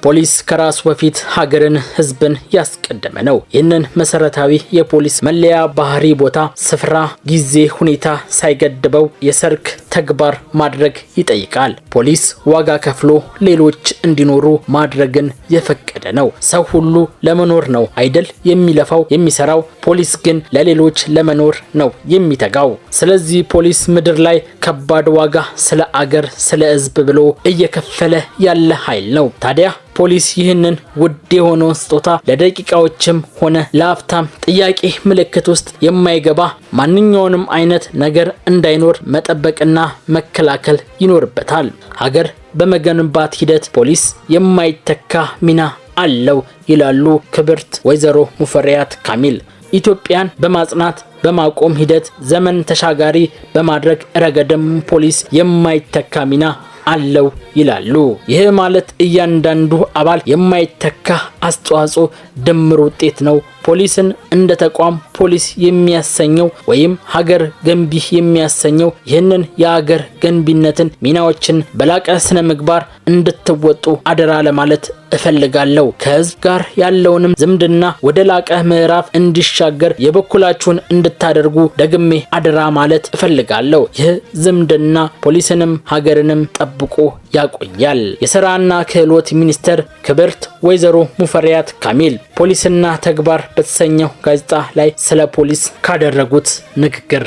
ፖሊስ ከራሱ በፊት ሀገርን ህዝብን ያስቀደመ ነው። ይህንን መሰረታዊ የፖሊስ መለያ ባህሪ ቦታ፣ ስፍራ፣ ጊዜ፣ ሁኔታ ሳይገድበው የሰርክ ተግባር ማድረግ ይጠይቃል። ፖሊስ ዋጋ ከፍሎ ሌሎች እንዲኖሩ ማድረግን የፈቀደ ነው። ሰው ሁሉ ለመኖር ነው አይደል የሚለፋው የሚሰራው፣ ፖሊስ ግን ለሌሎች ለመኖር ነው የሚተጋው። ስለዚህ ፖሊስ ምድር ላይ ከባድ ዋጋ ስለ አገር ስለ ህዝብ ብሎ እየከፈለ ያለ ኃይል ነው። ታዲያ ፖሊስ ይህንን ውድ የሆነውን ስጦታ ለደቂቃዎችም ሆነ ለአፍታም ጥያቄ ምልክት ውስጥ የማይገባ ማንኛውንም አይነት ነገር እንዳይኖር መጠበቅና መከላከል ይኖርበታል። ሀገር በመገንባት ሂደት ፖሊስ የማይተካ ሚና አለው ይላሉ ክብርት ወይዘሮ ሙፈሪያት ካሚል። ኢትዮጵያን በማጽናት በማቆም ሂደት ዘመን ተሻጋሪ በማድረግ ረገድም ፖሊስ የማይተካ ሚና አለው ይላሉ። ይህ ማለት እያንዳንዱ አባል የማይተካ አስተዋጽኦ ድምር ውጤት ነው። ፖሊስን እንደ ተቋም ፖሊስ የሚያሰኘው ወይም ሀገር ገንቢ የሚያሰኘው ይህንን የሀገር ገንቢነትን ሚናዎችን በላቀ ስነ ምግባር እንድትወጡ አደራ ለማለት እፈልጋለሁ። ከህዝብ ጋር ያለውንም ዝምድና ወደ ላቀ ምዕራፍ እንዲሻገር የበኩላችሁን እንድታደርጉ ደግሜ አደራ ማለት እፈልጋለሁ። ይህ ዝምድና ፖሊስንም ሀገርንም ጠብቆ ያቆያል። የሥራና ክህሎት ሚኒስትር ክብርት ወይዘሮ ሙፈሪያት ካሚል ፖሊስና ተግባር በተሰኘው ጋዜጣ ላይ ስለ ፖሊስ ካደረጉት ንግግር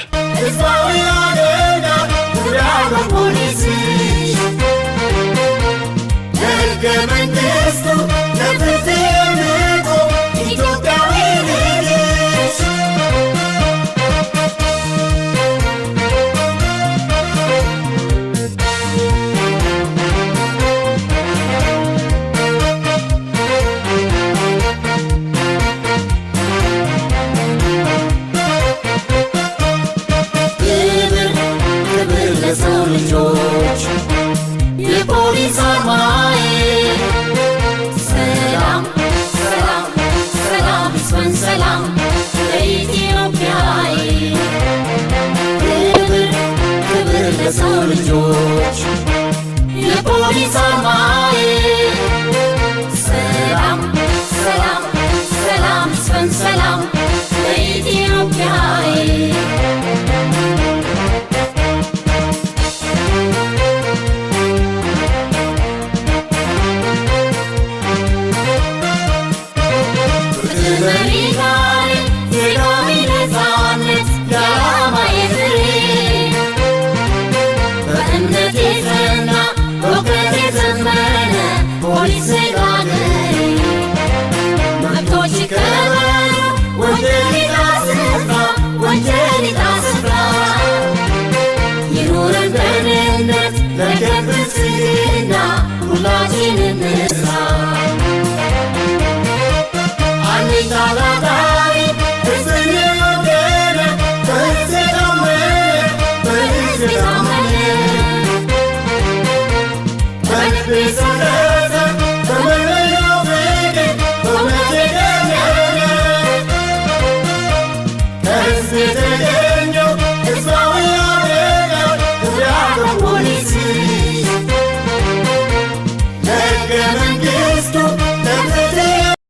የፖሊስ አርማዬ ሰላም ሰላም ሰላም ይስፈን ሰላም ለኢትዮጵያዬ ክብር ለሰው ልጆች የፖሊስ አርማዬ ሰላም ሰላም ሰላም ይስፈን ሰላም ለኢትዮጵያዬ